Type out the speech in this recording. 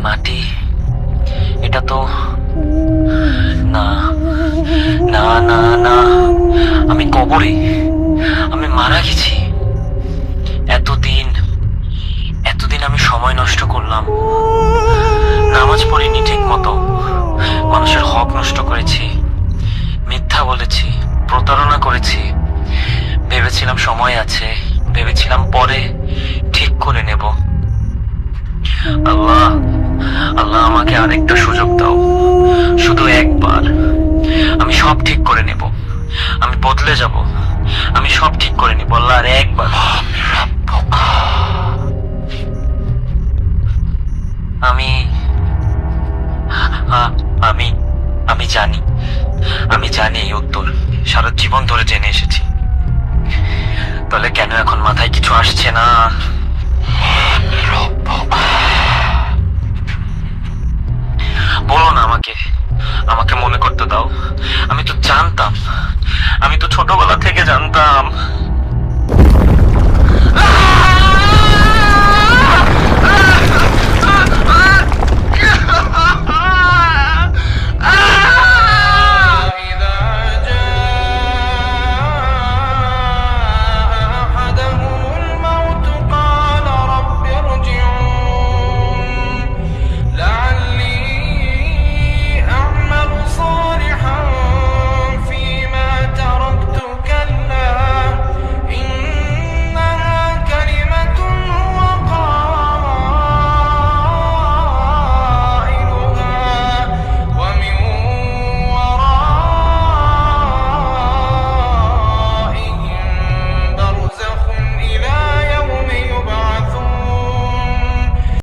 মাটি, এটা তো না, না না না, আমি কবরে, আমি মারা গেছি। এতদিন এতদিন আমি সময় নষ্ট করলাম, নামাজ পড়িনি ঠিক মতো, মানুষের হক নষ্ট করেছি, মিথ্যা বলেছি, প্রতারণা করেছি। ভেবেছিলাম সময় আছে, ভেবেছিলাম পরে ঠিক করে নেব। আল্লাহ, আল্লাহ আমাকে আরেকটা সুযোগ দাও, শুধু একবার। আমি সব ঠিক করে নেব, আমি বদলে যাব, আমি সব ঠিক করে নেব আল্লাহ, আর একবার। আমি আমি আমি জানি, আমি জানি এই উত্তর, সারা জীবন ধরে জেনে এসেছি। তাহলে কেন এখন মাথায় কিছু আসছে না?